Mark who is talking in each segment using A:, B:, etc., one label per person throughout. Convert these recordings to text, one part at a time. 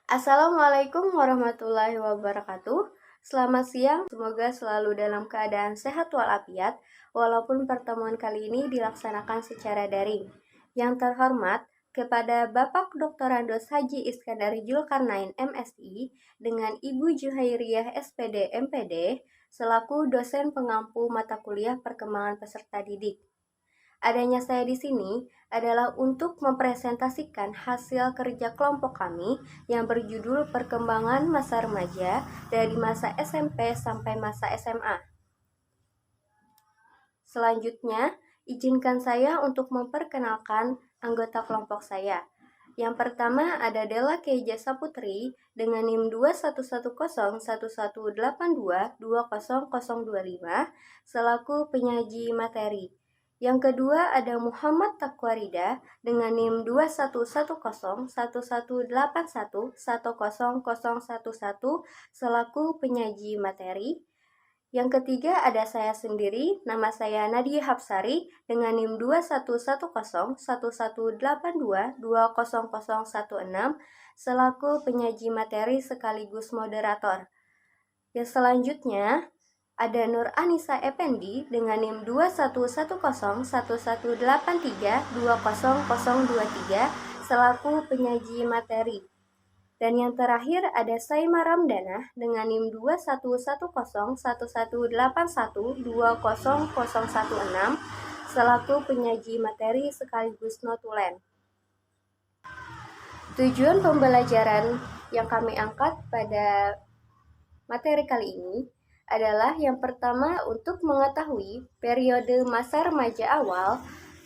A: Assalamualaikum warahmatullahi wabarakatuh. Selamat siang, semoga selalu dalam keadaan sehat walafiat, walaupun pertemuan kali ini dilaksanakan secara daring. Yang terhormat, kepada Bapak Dr. Andos Haji Iskandar Julkarnain MSI dengan Ibu Juhairiyah SPD MPD selaku dosen pengampu mata kuliah perkembangan peserta didik. Adanya saya di sini adalah untuk mempresentasikan hasil kerja kelompok kami yang berjudul Perkembangan Masa Remaja dari masa SMP sampai masa SMA. Selanjutnya, izinkan saya untuk memperkenalkan anggota kelompok saya. Yang pertama ada Della Keija Saputri dengan NIM 21101182200025 selaku penyaji materi. Yang kedua ada Muhammad Takwarida dengan NIM 21101181100011 selaku penyaji materi. Yang ketiga ada saya sendiri, nama saya Nadia Hapsari dengan NIM 21101182200016 selaku penyaji materi sekaligus moderator. Yang selanjutnya ada Nur Anissa Effendi dengan NIM 21101183200023 selaku penyaji materi. Dan yang terakhir ada Saima Ramdana dengan NIM 21101181200016 selaku penyaji materi sekaligus notulen. Tujuan pembelajaran yang kami angkat pada materi kali ini adalah yang pertama untuk mengetahui periode masa remaja awal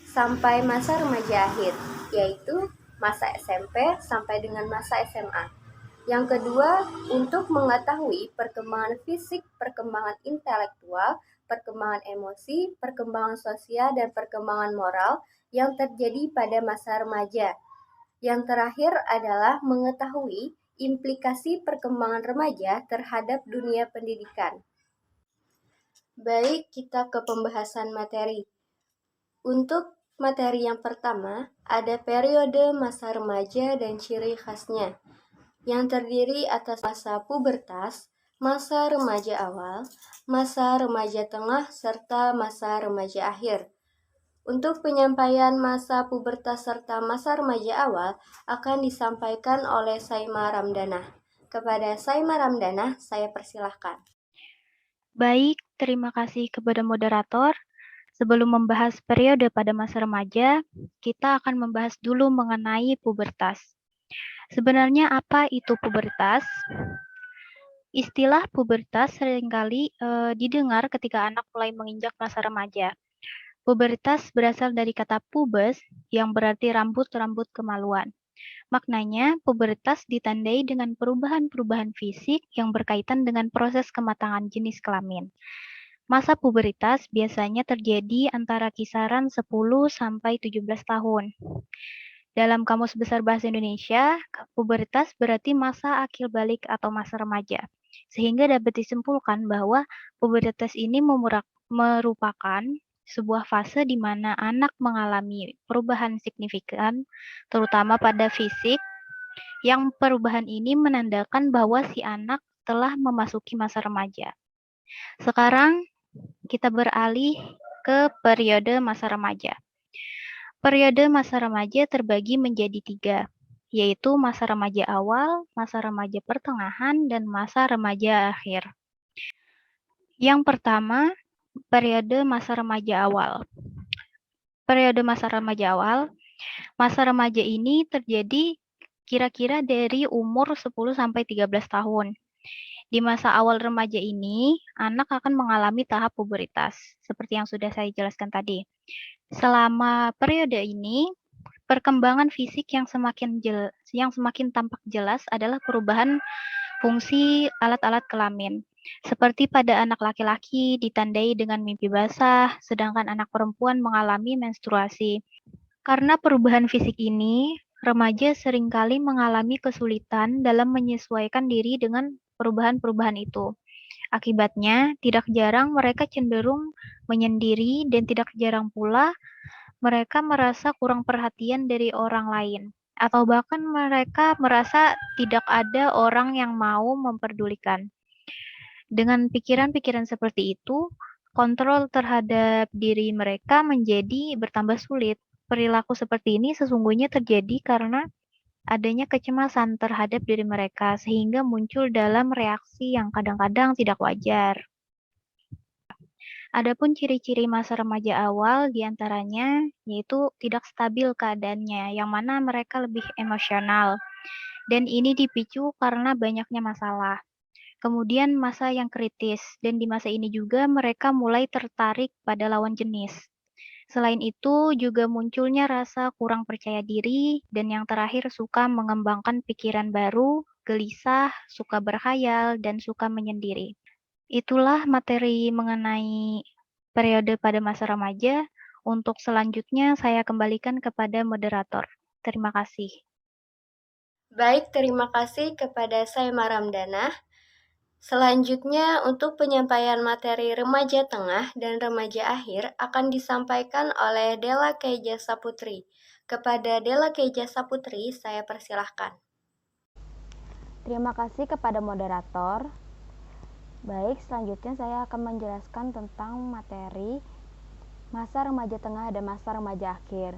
A: sampai masa remaja akhir, yaitu masa SMP sampai dengan masa SMA. Yang kedua, untuk mengetahui perkembangan fisik, perkembangan intelektual, perkembangan emosi, perkembangan sosial, dan perkembangan moral yang terjadi pada masa remaja. Yang terakhir adalah mengetahui implikasi perkembangan remaja terhadap dunia pendidikan. Baik, kita ke pembahasan materi. Untuk materi yang pertama, ada periode masa remaja dan ciri khasnya, yang terdiri atas masa pubertas, masa remaja awal, masa remaja tengah, serta masa remaja akhir. Untuk penyampaian masa pubertas serta masa remaja awal akan disampaikan oleh Saima Ramdana. Kepada Saima Ramdana, saya persilahkan.
B: Baik, terima kasih kepada moderator. Sebelum membahas periode pada masa remaja, kita akan membahas dulu mengenai pubertas. Sebenarnya apa itu pubertas? Istilah pubertas seringkali didengar ketika anak mulai menginjak masa remaja. Pubertas berasal dari kata pubes yang berarti rambut-rambut kemaluan. Maknanya, pubertas ditandai dengan perubahan-perubahan fisik yang berkaitan dengan proses kematangan jenis kelamin. Masa pubertas biasanya terjadi antara kisaran 10 sampai 17 tahun. Dalam Kamus Besar Bahasa Indonesia, pubertas berarti masa akil balik atau masa remaja. Sehingga dapat disimpulkan bahwa pubertas ini merupakan sebuah fase di mana anak mengalami perubahan signifikan, terutama pada fisik, yang perubahan ini menandakan bahwa si anak telah memasuki masa remaja. Sekarang kita beralih ke periode masa remaja. Periode masa remaja terbagi menjadi 3, yaitu masa remaja awal, masa remaja pertengahan, dan masa remaja akhir. Yang pertama, periode masa remaja awal. Periode masa remaja ini terjadi kira-kira dari umur 10 sampai 13 tahun. Di masa awal remaja ini, anak akan mengalami tahap pubertas, seperti yang sudah saya jelaskan tadi. Selama periode ini, perkembangan fisik yang semakin tampak jelas adalah perubahan fungsi alat-alat kelamin. Seperti pada anak laki-laki ditandai dengan mimpi basah, sedangkan anak perempuan mengalami menstruasi. Karena perubahan fisik ini, remaja seringkali mengalami kesulitan dalam menyesuaikan diri dengan perubahan-perubahan itu. Akibatnya, tidak jarang mereka cenderung menyendiri dan tidak jarang pula mereka merasa kurang perhatian dari orang lain. atau bahkan mereka merasa tidak ada orang yang mau memperdulikan. Dengan pikiran-pikiran seperti itu, kontrol terhadap diri mereka menjadi bertambah sulit. Perilaku seperti ini sesungguhnya terjadi karena adanya kecemasan terhadap diri mereka, sehingga muncul dalam reaksi yang kadang-kadang tidak wajar. Adapun ciri-ciri masa remaja awal diantaranya yaitu tidak stabil keadaannya, yang mana mereka lebih emosional, dan ini dipicu karena banyaknya masalah. Kemudian masa yang kritis, dan di masa ini juga mereka mulai tertarik pada lawan jenis. Selain itu, juga munculnya rasa kurang percaya diri, dan yang terakhir suka mengembangkan pikiran baru, gelisah, suka berkhayal, dan suka menyendiri. Itulah materi mengenai periode pada masa remaja. Untuk selanjutnya, saya kembalikan kepada moderator. Terima kasih.
A: Baik, terima kasih kepada Saima Ramdana. Selanjutnya, untuk penyampaian materi remaja tengah dan remaja akhir akan disampaikan oleh Della Keja Saputri. Kepada Della Keja Saputri, saya persilahkan.
C: Terima kasih kepada moderator. Baik, selanjutnya saya akan menjelaskan tentang materi masa remaja tengah dan masa remaja akhir.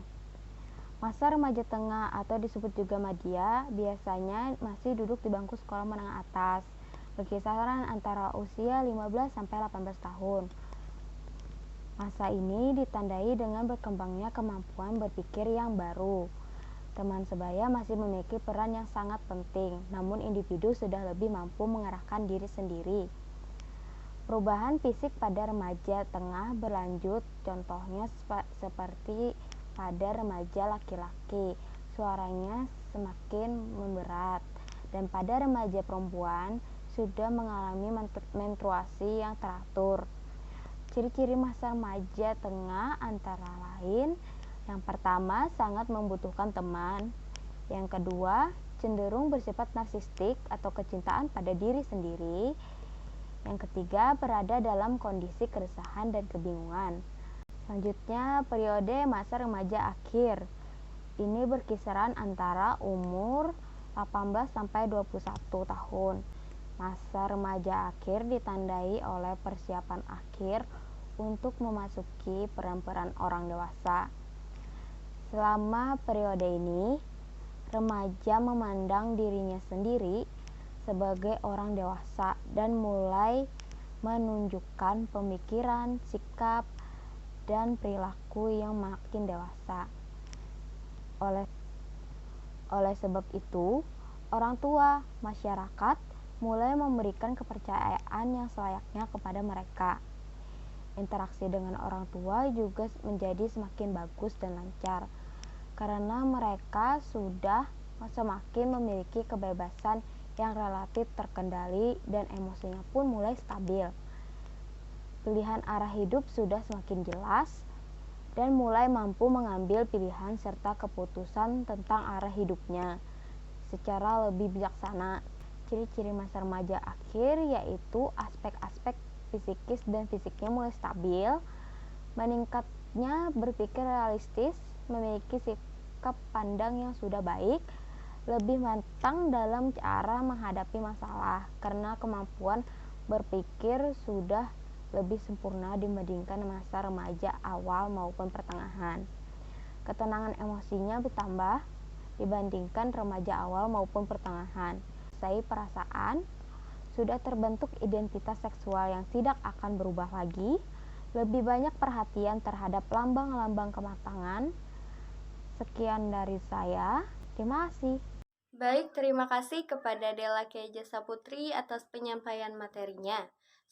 C: Masa remaja tengah atau disebut juga madya biasanya masih duduk di bangku sekolah menengah atas, berkisaran antara usia 15 sampai 18 tahun. Masa ini ditandai dengan berkembangnya kemampuan berpikir yang baru. Teman sebaya masih memiliki peran yang sangat penting, namun individu sudah lebih mampu mengarahkan diri sendiri. Perubahan fisik pada remaja tengah berlanjut, contohnya seperti pada remaja laki-laki, suaranya semakin memberat, dan pada remaja perempuan sudah mengalami menstruasi yang teratur. Ciri-ciri masa remaja tengah antara lain, yang pertama sangat membutuhkan teman, yang kedua cenderung bersifat narsistik atau kecintaan pada diri sendiri, yang ketiga berada dalam kondisi keresahan dan kebingungan. Selanjutnya, periode masa remaja akhir. Ini berkisaran antara umur 18 sampai 21 tahun. Masa remaja akhir ditandai oleh persiapan akhir untuk memasuki peran-peran orang dewasa. Selama periode ini, remaja memandang dirinya sendiri sebagai orang dewasa dan mulai menunjukkan pemikiran, sikap, dan perilaku yang makin dewasa. Oleh sebab itu, orang tua, masyarakat mulai memberikan kepercayaan yang selayaknya kepada mereka. Interaksi dengan orang tua juga menjadi semakin bagus dan lancar, karena mereka sudah semakin memiliki kebebasan yang relatif terkendali dan emosinya pun mulai stabil. Pilihan arah hidup sudah semakin jelas dan mulai mampu mengambil pilihan serta keputusan tentang arah hidupnya secara lebih bijaksana. Ciri-ciri masa remaja akhir yaitu aspek-aspek psikis dan fisiknya mulai stabil, meningkatnya berpikir realistis, memiliki sikap pandang yang sudah baik, lebih matang dalam cara menghadapi masalah karena kemampuan berpikir sudah lebih sempurna dibandingkan masa remaja awal maupun pertengahan. Ketenangan emosinya bertambah dibandingkan remaja awal maupun pertengahan. Saya perasaan sudah terbentuk identitas seksual yang tidak akan berubah lagi, lebih banyak perhatian terhadap lambang-lambang kematangan. Sekian dari saya, terima kasih.
A: Baik, terima kasih kepada Della Keja Saputri atas penyampaian materinya.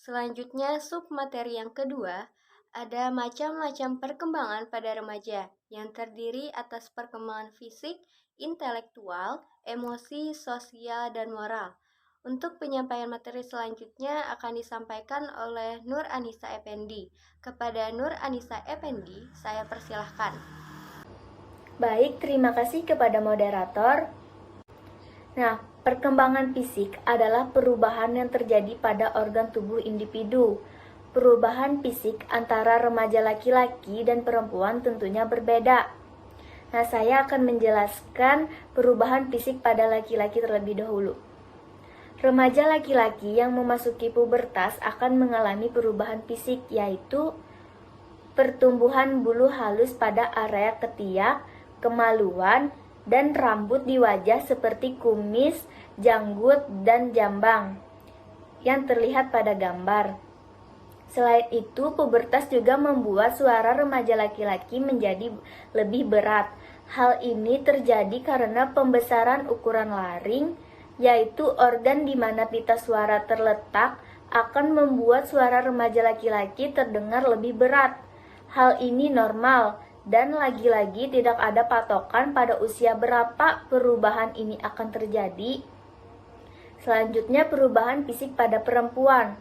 A: Selanjutnya, submateri yang kedua, ada macam-macam perkembangan pada remaja yang terdiri atas perkembangan fisik, intelektual, emosi, sosial, dan moral. Untuk penyampaian materi selanjutnya akan disampaikan oleh Nur Anissa Effendi. Kepada Nur Anissa Effendi, saya persilahkan.
D: Baik, terima kasih kepada moderator. Nah, perkembangan fisik adalah perubahan yang terjadi pada organ tubuh individu. Perubahan fisik antara remaja laki-laki dan perempuan tentunya berbeda. Nah, saya akan menjelaskan perubahan fisik pada laki-laki terlebih dahulu. Remaja laki-laki yang memasuki pubertas akan mengalami perubahan fisik, yaitu pertumbuhan bulu halus pada area ketiak, kemaluan, dan rambut di wajah seperti kumis, janggut, dan jambang yang terlihat pada gambar. Selain itu, pubertas juga membuat suara remaja laki-laki menjadi lebih berat. Hal ini terjadi karena pembesaran ukuran laring, yaitu organ di mana pita suara terletak, akan membuat suara remaja laki-laki terdengar lebih berat. Hal ini normal, dan lagi-lagi tidak ada patokan pada usia berapa perubahan ini akan terjadi. Selanjutnya, perubahan fisik pada perempuan.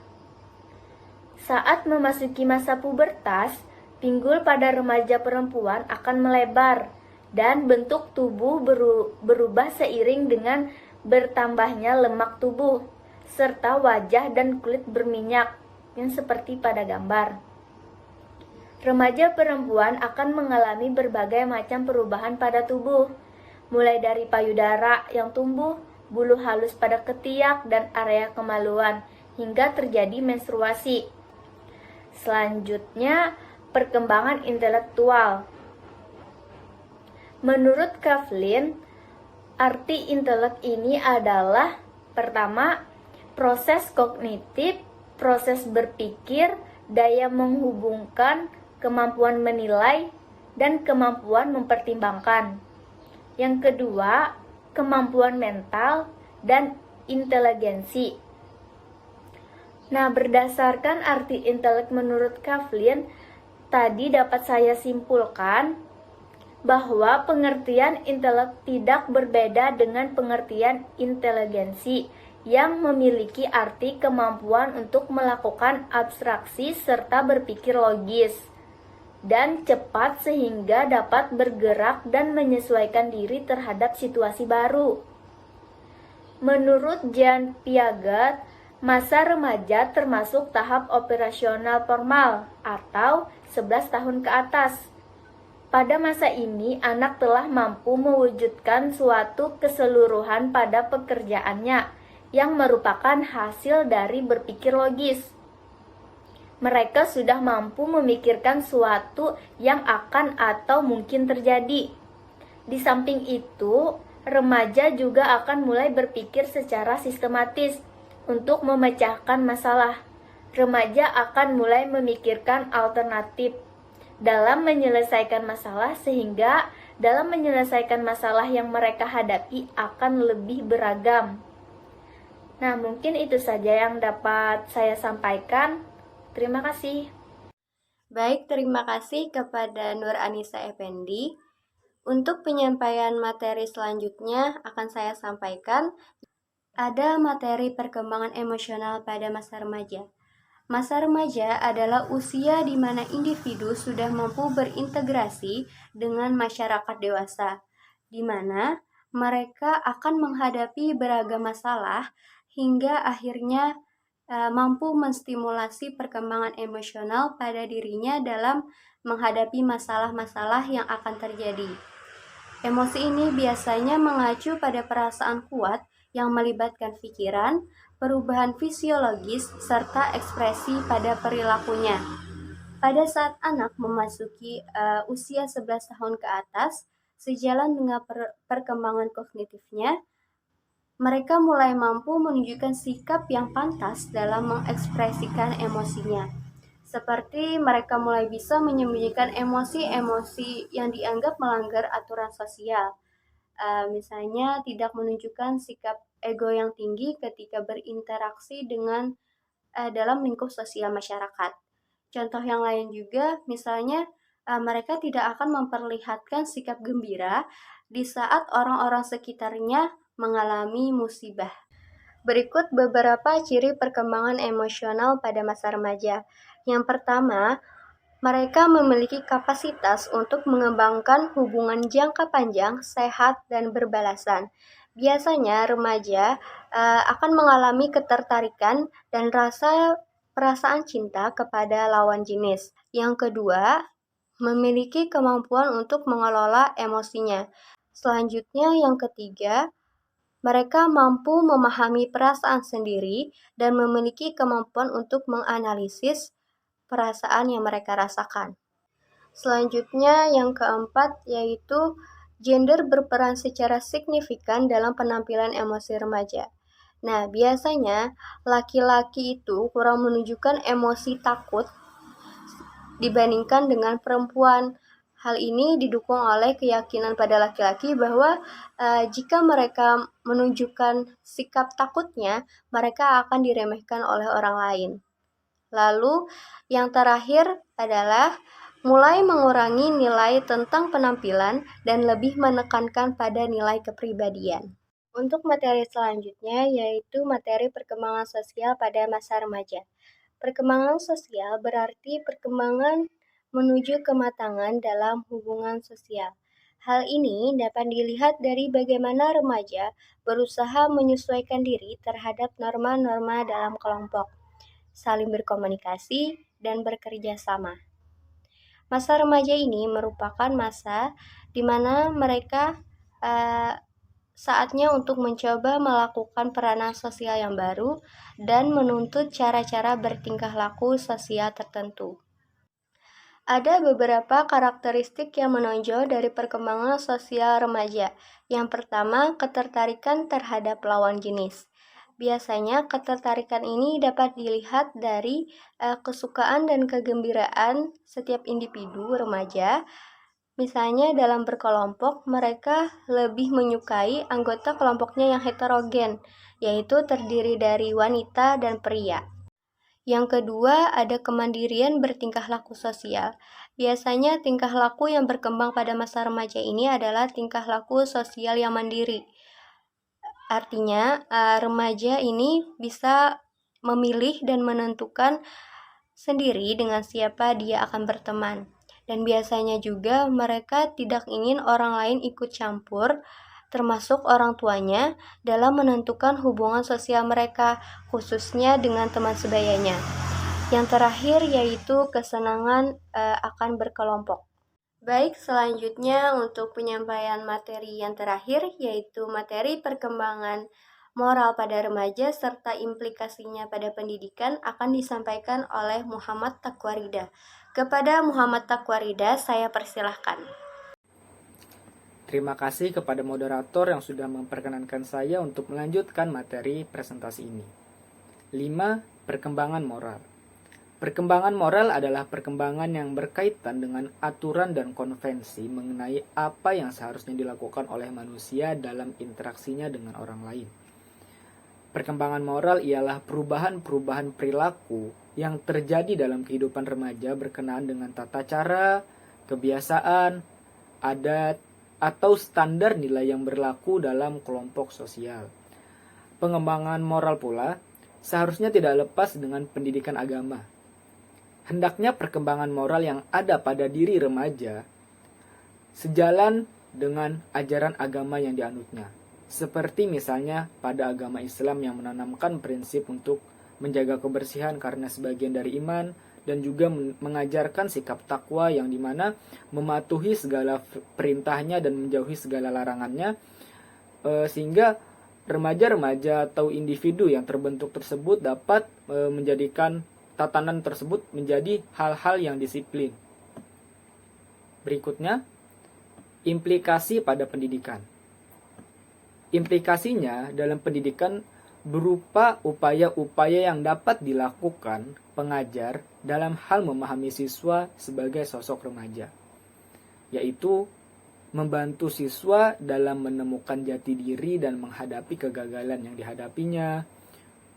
D: Saat memasuki masa pubertas, pinggul pada remaja perempuan akan melebar dan bentuk tubuh berubah seiring dengan bertambahnya lemak tubuh serta wajah dan kulit berminyak yang seperti pada gambar. Remaja perempuan akan mengalami berbagai macam perubahan pada tubuh, mulai dari payudara yang tumbuh, bulu halus pada ketiak dan area kemaluan, hingga terjadi menstruasi. Selanjutnya, perkembangan intelektual. Menurut Kavlin, arti intelek ini adalah pertama, proses kognitif, proses berpikir, daya menghubungkan, kemampuan menilai, dan kemampuan mempertimbangkan. Yang kedua, kemampuan mental dan inteligensi. Nah, berdasarkan arti intelek menurut Kavlin, tadi dapat saya simpulkan bahwa pengertian intelek tidak berbeda dengan pengertian inteligensi yang memiliki arti kemampuan untuk melakukan abstraksi serta berpikir logis dan cepat sehingga dapat bergerak dan menyesuaikan diri terhadap situasi baru. Menurut Jean Piaget, masa remaja termasuk tahap operasional formal atau 11 tahun ke atas. Pada masa ini, anak telah mampu mewujudkan suatu keseluruhan pada pekerjaannya yang merupakan hasil dari berpikir logis. Mereka sudah mampu memikirkan suatu yang akan atau mungkin terjadi. Di samping itu, remaja juga akan mulai berpikir secara sistematis untuk memecahkan masalah. Remaja akan mulai memikirkan alternatif dalam menyelesaikan masalah sehingga dalam menyelesaikan masalah yang mereka hadapi akan lebih beragam. Nah, mungkin itu saja yang dapat saya sampaikan. Terima kasih.
A: Baik, terima kasih kepada Nur Anissa Effendi. Untuk penyampaian materi selanjutnya akan saya sampaikan. Ada materi perkembangan emosional pada masa remaja. Masa remaja adalah usia di mana individu sudah mampu berintegrasi dengan masyarakat dewasa, di mana mereka akan menghadapi beragam masalah hingga akhirnya mampu menstimulasi perkembangan emosional pada dirinya dalam menghadapi masalah-masalah yang akan terjadi. Emosi ini biasanya mengacu pada perasaan kuat yang melibatkan pikiran, perubahan fisiologis, serta ekspresi pada perilakunya. Pada saat anak memasuki usia 11 tahun ke atas, sejalan dengan perkembangan kognitifnya, mereka mulai mampu menunjukkan sikap yang pantas dalam mengekspresikan emosinya. Seperti mereka mulai bisa menyembunyikan emosi-emosi yang dianggap melanggar aturan sosial. Misalnya tidak menunjukkan sikap ego yang tinggi ketika berinteraksi dengan dalam lingkup sosial masyarakat. Contoh yang lain juga, misalnya mereka tidak akan memperlihatkan sikap gembira di saat orang-orang sekitarnya mengalami musibah. Berikut beberapa ciri perkembangan emosional pada masa remaja. Yang pertama, mereka memiliki kapasitas untuk mengembangkan hubungan jangka panjang, sehat, dan berbalasan. Biasanya remaja akan mengalami ketertarikan dan perasaan cinta kepada lawan jenis. Yang kedua, memiliki kemampuan untuk mengelola emosinya. Selanjutnya, yang ketiga, mereka mampu memahami perasaan sendiri dan memiliki kemampuan untuk menganalisis perasaan yang mereka rasakan. Selanjutnya, yang keempat, yaitu gender berperan secara signifikan dalam penampilan emosi remaja. Nah, biasanya laki-laki itu kurang menunjukkan emosi takut dibandingkan dengan perempuan. Hal ini didukung oleh keyakinan pada laki-laki bahwa jika mereka menunjukkan sikap takutnya, mereka akan diremehkan oleh orang lain. Lalu, yang terakhir adalah mulai mengurangi nilai tentang penampilan dan lebih menekankan pada nilai kepribadian. Untuk materi selanjutnya yaitu materi perkembangan sosial pada masa remaja. Perkembangan sosial berarti perkembangan menuju kematangan dalam hubungan sosial. Hal ini dapat dilihat dari bagaimana remaja berusaha menyesuaikan diri terhadap norma-norma dalam kelompok, saling berkomunikasi, dan bekerja sama. Masa remaja ini merupakan masa di mana mereka saatnya untuk mencoba melakukan peranan sosial yang baru dan menuntut cara-cara bertingkah laku sosial tertentu. Ada beberapa karakteristik yang menonjol dari perkembangan sosial remaja. Yang pertama, ketertarikan terhadap lawan jenis. Biasanya ketertarikan ini dapat dilihat dari kesukaan dan kegembiraan setiap individu remaja. Misalnya dalam berkelompok, mereka lebih menyukai anggota kelompoknya yang heterogen, yaitu terdiri dari wanita dan pria. Yang kedua, ada kemandirian bertingkah laku sosial. Biasanya tingkah laku yang berkembang pada masa remaja ini adalah tingkah laku sosial yang mandiri. Artinya, remaja ini bisa memilih dan menentukan sendiri dengan siapa dia akan berteman. Dan biasanya juga mereka tidak ingin orang lain ikut campur, termasuk orang tuanya, dalam menentukan hubungan sosial mereka, khususnya dengan teman sebayanya. Yang terakhir yaitu kesenangan akan berkelompok. Baik, selanjutnya untuk penyampaian materi yang terakhir yaitu materi perkembangan moral pada remaja serta implikasinya pada pendidikan akan disampaikan oleh Muhammad Takwarida. Kepada Muhammad Takwarida, saya persilahkan.
E: Terima kasih kepada moderator yang sudah memperkenankan saya untuk melanjutkan materi presentasi ini. 5. Perkembangan moral. Perkembangan moral adalah perkembangan yang berkaitan dengan aturan dan konvensi mengenai apa yang seharusnya dilakukan oleh manusia dalam interaksinya dengan orang lain. Perkembangan moral ialah perubahan-perubahan perilaku yang terjadi dalam kehidupan remaja berkenaan dengan tata cara, kebiasaan, adat, atau standar nilai yang berlaku dalam kelompok sosial. Pengembangan moral pula seharusnya tidak lepas dengan pendidikan agama. Hendaknya perkembangan moral yang ada pada diri remaja sejalan dengan ajaran agama yang dianutnya. Seperti misalnya pada agama Islam yang menanamkan prinsip untuk menjaga kebersihan karena sebagian dari iman, dan juga mengajarkan sikap takwa yang dimana mematuhi segala perintahnya dan menjauhi segala larangannya, sehingga remaja-remaja atau individu yang terbentuk tersebut dapat menjadikan tatanan tersebut menjadi hal-hal yang disiplin. Berikutnya, implikasi pada pendidikan. Implikasinya dalam pendidikan berupa upaya-upaya yang dapat dilakukan pengajar dalam hal memahami siswa sebagai sosok remaja, yaitu membantu siswa dalam menemukan jati diri dan menghadapi kegagalan yang dihadapinya.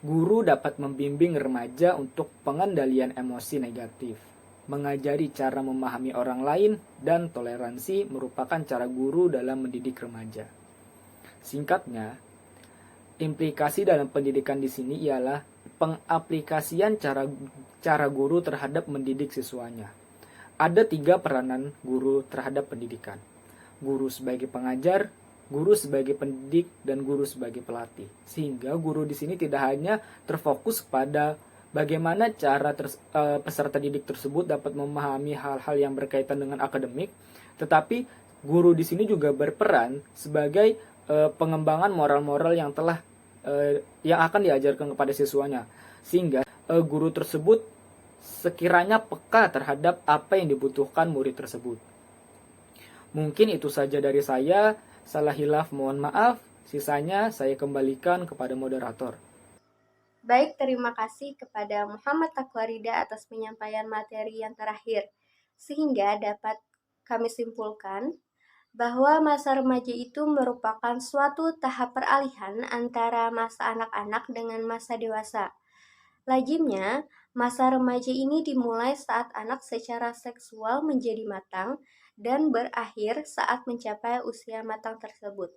E: Guru dapat membimbing remaja untuk pengendalian emosi negatif, mengajari cara memahami orang lain, dan toleransi merupakan cara guru dalam mendidik remaja. Singkatnya, implikasi dalam pendidikan di sini ialah pengaplikasian cara guru terhadap mendidik siswanya. Ada 3 peranan guru terhadap pendidikan: guru sebagai pengajar, guru sebagai pendidik, dan guru sebagai pelatih. Sehingga guru di sini tidak hanya terfokus pada bagaimana cara peserta didik tersebut dapat memahami hal-hal yang berkaitan dengan akademik, tetapi guru di sini juga berperan sebagai pengembangan moral-moral yang yang akan diajarkan kepada siswanya, sehingga guru tersebut sekiranya peka terhadap apa yang dibutuhkan murid tersebut. Mungkin itu saja dari saya. Salah hilaf mohon maaf. Sisanya saya kembalikan kepada moderator.
A: Baik, terima kasih kepada Muhammad Takwarida atas penyampaian materi yang terakhir. Sehingga dapat kami simpulkan bahwa masa remaja itu merupakan suatu tahap peralihan antara masa anak-anak dengan masa dewasa. Lazimnya, masa remaja ini dimulai saat anak secara seksual menjadi matang dan berakhir saat mencapai usia matang tersebut.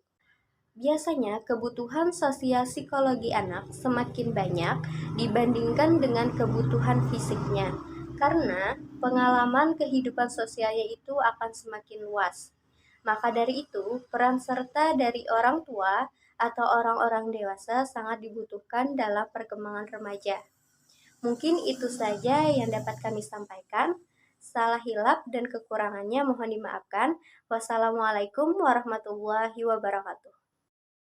A: Biasanya, kebutuhan sosial psikologi anak semakin banyak dibandingkan dengan kebutuhan fisiknya, karena pengalaman kehidupan sosialnya itu akan semakin luas. Maka dari itu, peran serta dari orang tua atau orang-orang dewasa sangat dibutuhkan dalam perkembangan remaja. Mungkin itu saja yang dapat kami sampaikan. Salah hilap dan kekurangannya mohon dimaafkan. Wassalamualaikum warahmatullahi wabarakatuh.